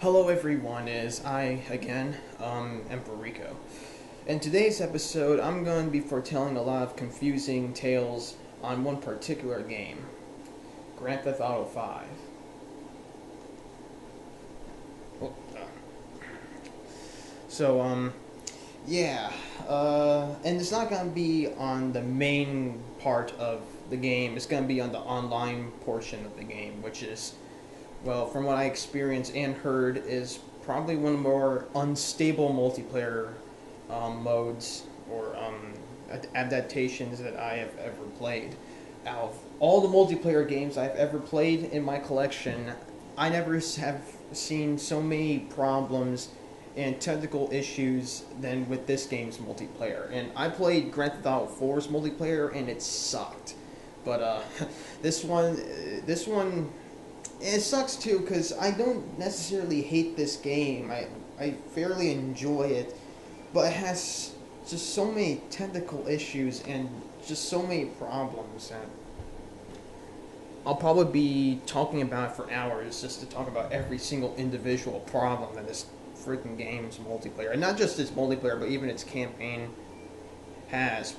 Hello everyone, is I again, Emperor Rico. In today's episode, I'm going to be foretelling a lot of confusing tales on one particular game, Grand Theft Auto 5. Oh, So, yeah, and it's not going to be on the main part of the game, it's going to be on the online portion of the game, which is, well, from what I experienced and heard, is probably one of the more unstable multiplayer modes or adaptations that I have ever played. Out of all the multiplayer games I've ever played in my collection, I never have seen so many problems and technical issues than with this game's multiplayer. And I played Grand Theft Auto 4's multiplayer, and it sucked. But this one, it sucks too because I don't necessarily hate this game. I fairly enjoy it, but it has just so many technical issues and just so many problems that I'll probably be talking about it for hours just to talk about every single individual problem that this freaking game's multiplayer, and not just its multiplayer, but even its campaign has.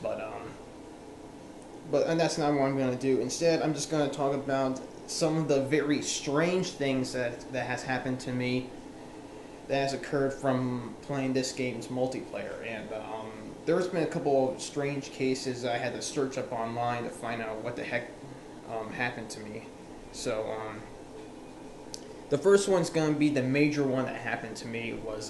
And that's not what I'm going to do. Instead, I'm just going to talk about some of the very strange things that has happened to me that has occurred from playing this game's multiplayer. And there's been a couple of strange cases I had to search up online to find out what the heck happened to me. So the first one's going to be the major one that happened to me was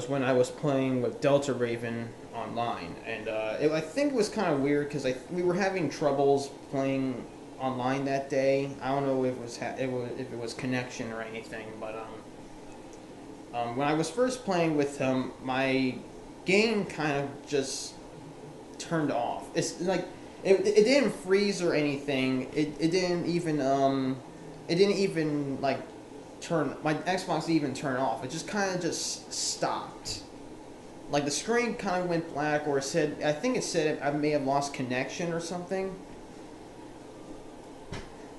when I was playing with Delta Raven online, and I think it was kind of weird because we were having troubles playing online that day. I don't know if it was connection or anything, but when I was first playing with him, my game kind of just turned off. It's like it didn't freeze or anything. It didn't even like turn, my Xbox didn't even turn off. It just kind of just stopped. Like the screen kind of went black, or I think it said I may have lost connection or something.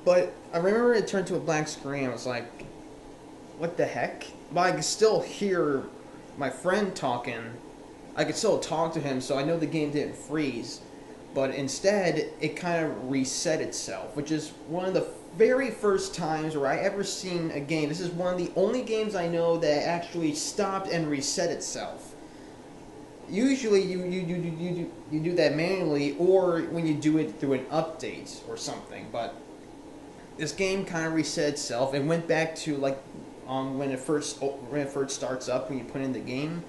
But I remember it turned to a black screen. I was like, what the heck? But I could still hear my friend talking. I could still talk to him, so I know the game didn't freeze. But instead, it kind of reset itself, which is one of the very first times where I ever seen a game. This is one of the only games I know that actually stopped and reset itself. Usually you do that manually, or when you do it through an update or something. But this game kind of reset itself and went back to like when it first starts up, when you put in the game,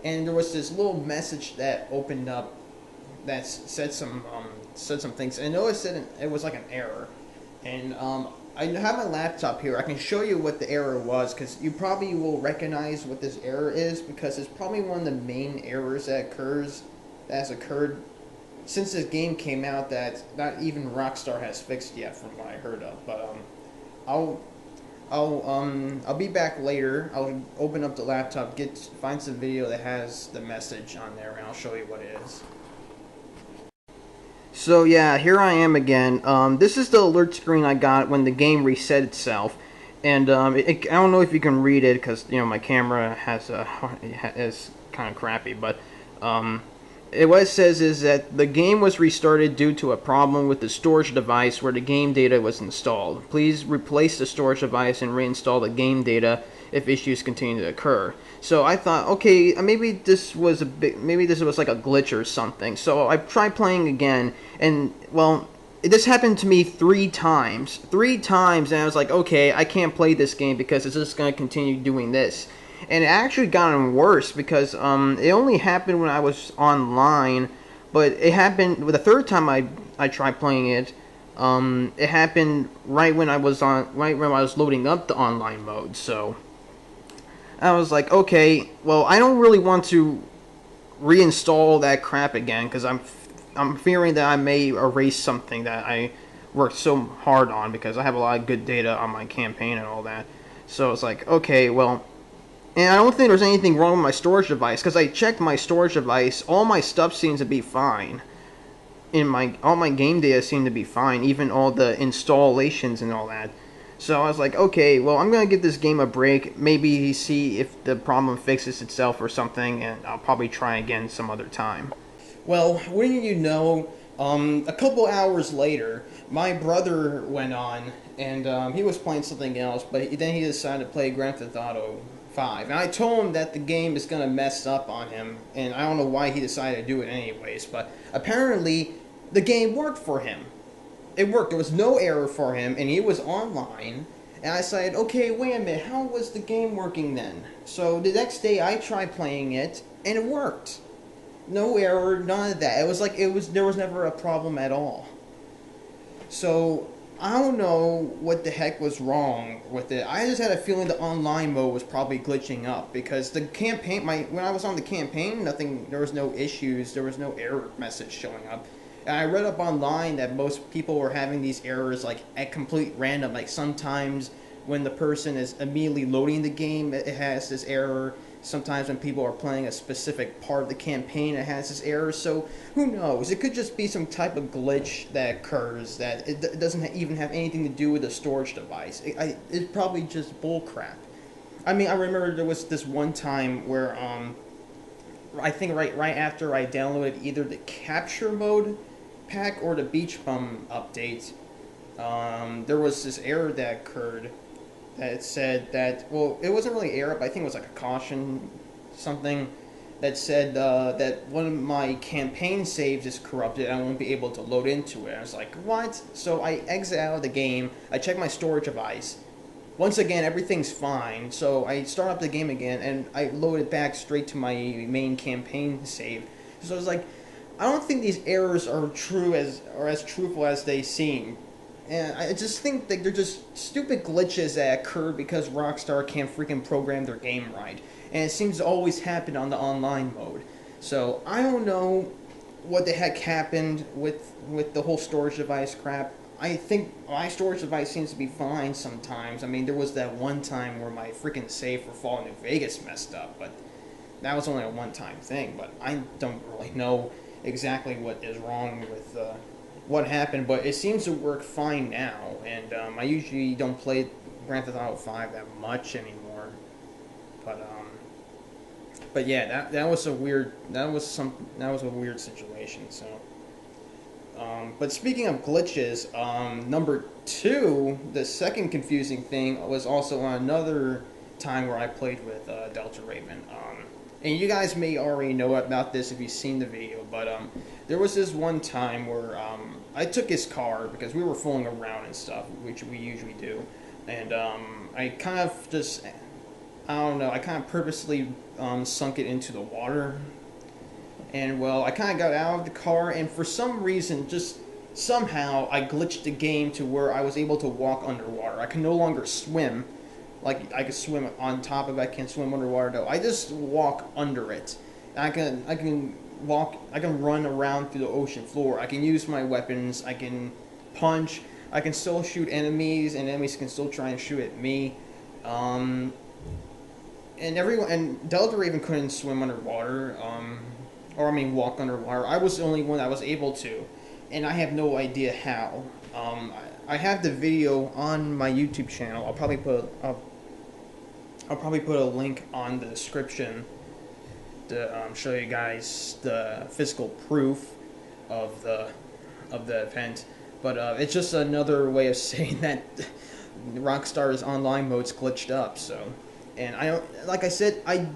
and there was this little message that opened up that said some things. And I know it said it was like an error, and I have my laptop here. I can show you what the error was, because you probably will recognize what this error is, because it's probably one of the main errors that has occurred since this game came out that not even Rockstar has fixed yet, from what I heard of. But I'll be back later. I'll open up the laptop, find some video that has the message on there, and I'll show you what it is. So yeah, here I am again. This is the alert screen I got when the game reset itself, and I don't know if you can read it because my camera is kind of crappy, but what it says is that the game was restarted due to a problem with the storage device where the game data was installed. Please replace the storage device and reinstall the game data if issues continue to occur. So I thought, okay, maybe this was like a glitch or something. So I tried playing again, and well, this happened to me 3 times. 3 times, and I was like, okay, I can't play this game because it's just going to continue doing this. And it actually gotten worse because it only happened when I was online, but it happened with the third time I tried playing it. It happened right when I was loading up the online mode. So I was like, okay, well, I don't really want to reinstall that crap again because I'm fearing that I may erase something that I worked so hard on, because I have a lot of good data on my campaign and all that. So it's like, okay, well. And I don't think there's anything wrong with my storage device, because I checked my storage device. All my stuff seems to be fine. All my game data seem to be fine, even all the installations and all that. So I was like, okay, well, I'm gonna give this game a break. Maybe see if the problem fixes itself or something, and I'll probably try again some other time. Well, wouldn't you know, a couple hours later, my brother went on, and he was playing something else, but then he decided to play Grand Theft Auto 5. And I told him that the game is going to mess up on him, and I don't know why he decided to do it anyways, but apparently the game worked for him. It worked. There was no error for him, and he was online. And I said, okay, wait a minute, how was the game working then? So the next day I tried playing it, and it worked. No error, none of that. It was like there was never a problem at all. So I don't know what the heck was wrong with it. I just had a feeling the online mode was probably glitching up because the campaign, when I was on the campaign, there was no issues, there was no error message showing up. And I read up online that most people were having these errors like at complete random. Like sometimes when the person is immediately loading the game, it has this error. Sometimes when people are playing a specific part of the campaign, it has this error. So who knows? It could just be some type of glitch that occurs that it doesn't even have anything to do with the storage device. It's probably just bullcrap. I mean, I remember there was this one time where I think right after I downloaded either the capture mode pack or the beach bum update, there was this error that occurred that said that, well, it wasn't really error, but I think it was like a caution something that said that one of my campaign saves is corrupted and I won't be able to load into it. I was like, what? So I exit out of the game, I check my storage device. Once again, everything's fine, so I start up the game again and I load it back straight to my main campaign save. So I was like, I don't think these errors are as truthful as they seem. And I just think that they're just stupid glitches that occur because Rockstar can't freaking program their game right. And it seems to always happen on the online mode. So I don't know what the heck happened with the whole storage device crap. I think my storage device seems to be fine sometimes. I mean, there was that one time where my freaking save for Fallout New Vegas messed up, but that was only a one-time thing. But I don't really know exactly what is wrong with what happened, but it seems to work fine now, and I usually don't play Grand Theft Auto 5 that much anymore, but yeah, that was a weird situation. So, but speaking of glitches, number 2, the second confusing thing was also on another time where I played with Delta Raven. And you guys may already know about this if you've seen the video, but there was this one time where I took his car because we were fooling around and stuff, which we usually do, and I kind of just, I don't know, I kind of purposely sunk it into the water, and well, I kind of got out of the car, and for some reason, just somehow, I glitched the game to where I was able to walk underwater. I can no longer swim. Like, I can swim on top of it, I can't swim underwater though. I just walk under it. I can run around through the ocean floor. I can use my weapons, I can punch, I can still shoot enemies, and enemies can still try and shoot at me. And Delta Raven couldn't swim underwater, walk underwater. I was the only one that was able to, and I have no idea how. I have the video on my YouTube channel. I'll probably put a link on the description to show you guys the physical proof of the event. But it's just another way of saying that Rockstar's online mode's glitched up. So, and like I said, I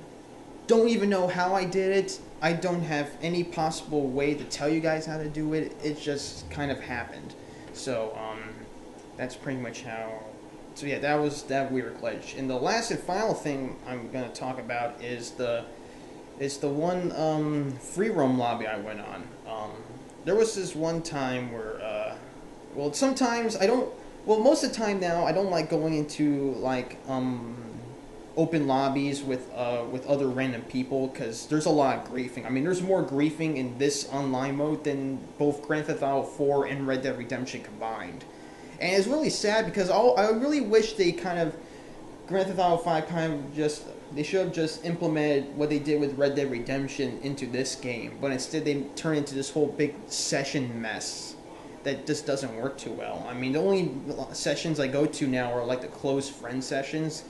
don't even know how I did it. I don't have any possible way to tell you guys how to do it. It just kind of happened. So, that's pretty much how. So yeah, that was that weird glitch. And the last and final thing I'm gonna talk about is the one free roam lobby I went on. There was this one time where sometimes I don't. Well, most of the time now I don't like going into like open lobbies with other random people because there's a lot of griefing. I mean, there's more griefing in this online mode than both Grand Theft Auto 4 and Red Dead Redemption combined. And it's really sad because I really wish they kind of, Grand Theft Auto 5 kind of just, they should have just implemented what they did with Red Dead Redemption into this game. But instead they turned into this whole big session mess that just doesn't work too well. I mean, the only sessions I go to now are like the close friend sessions,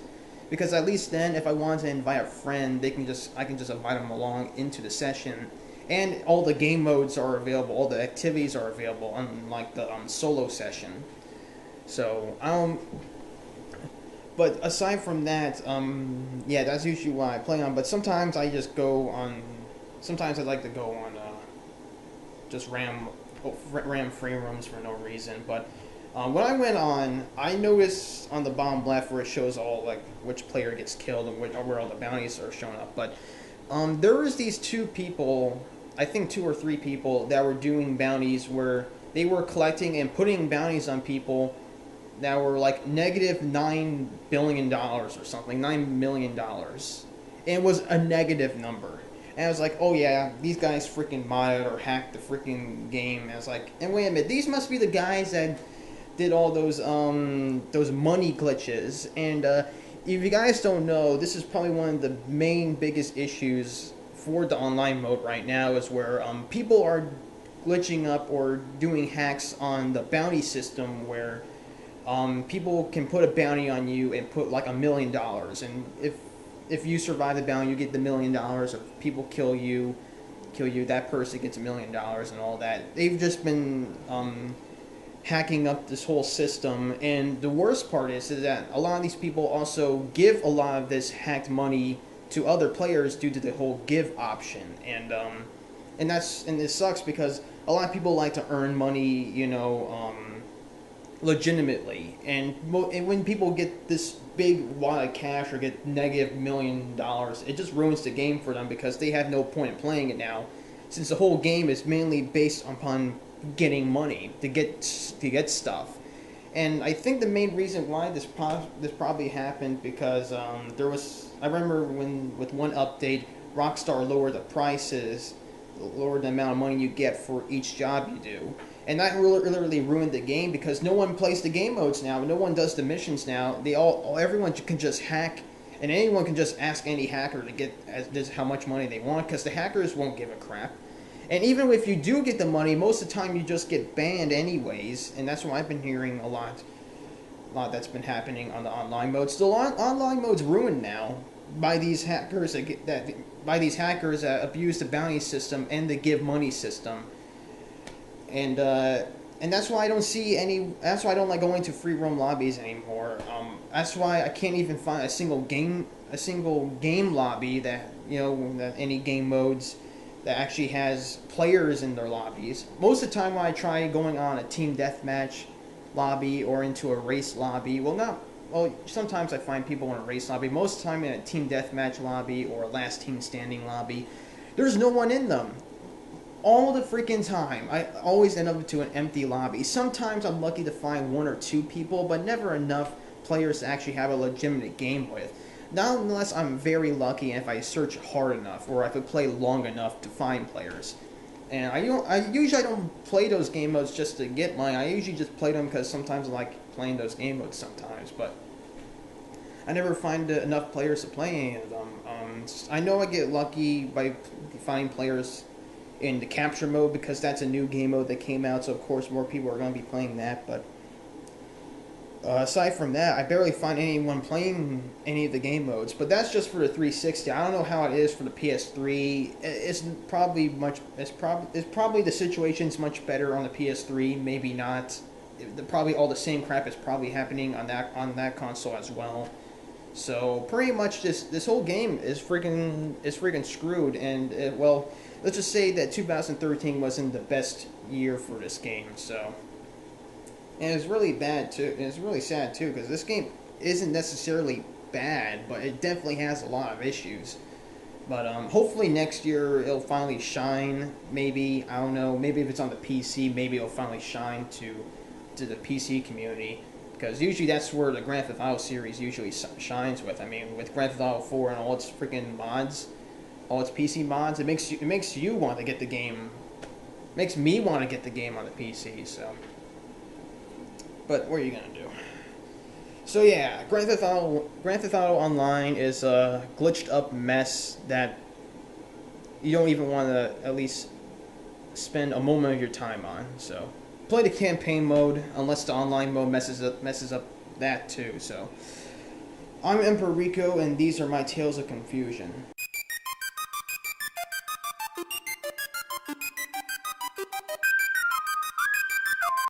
because at least then, if I want to invite a friend, I can just invite them along into the session, and all the game modes are available, all the activities are available, unlike the solo session. So but aside from that, yeah, that's usually what I play on. But sometimes I just go on. Sometimes I like to go on just ram free rooms for no reason. But when I went on, I noticed on the bottom left where it shows all like which player gets killed and where all the bounties are showing up. But there was these two people, I think 2 or 3 people that were doing bounties where they were collecting and putting bounties on people that were like negative $9 billion or something, $9 million. And it was a negative number. And I was like, oh yeah, these guys freaking modded or hacked the freaking game. And I was like, and wait a minute, these must be the guys that did all those money glitches. And if you guys don't know, this is probably one of the main biggest issues for the online mode right now, is where people are glitching up or doing hacks on the bounty system, where people can put a bounty on you and put like $1 million, and if you survive the bounty, you get the $1 million. If people kill you, that person gets $1 million and all that. They've just been hacking up this whole system, and the worst part is that a lot of these people also give a lot of this hacked money to other players due to the whole give option, and this sucks because a lot of people like to earn money, legitimately, and when people get this big wad of cash or get negative $1 million, it just ruins the game for them, because they have no point in playing it now, since the whole game is mainly based upon getting money to get stuff. And I think the main reason why this probably happened, because I remember when with one update, Rockstar lowered the prices, lowered the amount of money you get for each job you do. And that really ruined the game, because no one plays the game modes now. No one does the missions now. Everyone can just hack, and anyone can just ask any hacker to get how much money they want, because the hackers won't give a crap. And even if you do get the money, most of the time you just get banned anyways. And that's what I've been hearing a lot that's been happening on the online modes. The online mode's ruined now by these hackers that abuse the bounty system and the give money system. And that's why I don't see any. That's why I don't like going to free roam lobbies anymore. That's why I can't even find a single game lobby that that any game modes that actually has players in their lobbies. Most of the time when I try going on a team deathmatch lobby or into a race lobby, sometimes I find people in a race lobby. Most of the time in a team deathmatch lobby or a last team standing lobby, there's no one in them. All the freaking time, I always end up to an empty lobby. Sometimes I'm lucky to find 1 or 2 people, but never enough players to actually have a legitimate game with. Not unless I'm very lucky and if I search hard enough, or if I play long enough to find players. And I usually don't play those game modes just to get money. I usually just play them because sometimes I like playing those game modes sometimes, but I never find enough players to play any of them. I know I get lucky by finding players in the capture mode, because that's a new game mode that came out, so of course more people are going to be playing that, but aside from that, I barely find anyone playing any of the game modes. But that's just for the 360. I don't know how it is for the PS3. It's probably the situation's much better on the PS3. Maybe not. Probably all the same crap is probably happening on that console as well. So pretty much this whole game is freaking screwed. And let's just say that 2013 wasn't the best year for this game. So. And it's really bad too. And it's really sad too, because this game isn't necessarily bad, but it definitely has a lot of issues. But hopefully next year it'll finally shine. Maybe, I don't know. Maybe if it's on the PC, maybe it'll finally shine to the PC community, because usually that's where the Grand Theft Auto series usually shines with. I mean, with Grand Theft Auto 4 and all its freaking mods, all its PC mods, it makes you want to get the game. Makes me want to get the game on the PC. So. But what are you gonna do? So yeah, Grand Theft Auto Online is a glitched up mess that you don't even want to at least spend a moment of your time on. So play the campaign mode unless the online mode messes up that too. So I'm Emperor Rico, and these are my tales of confusion.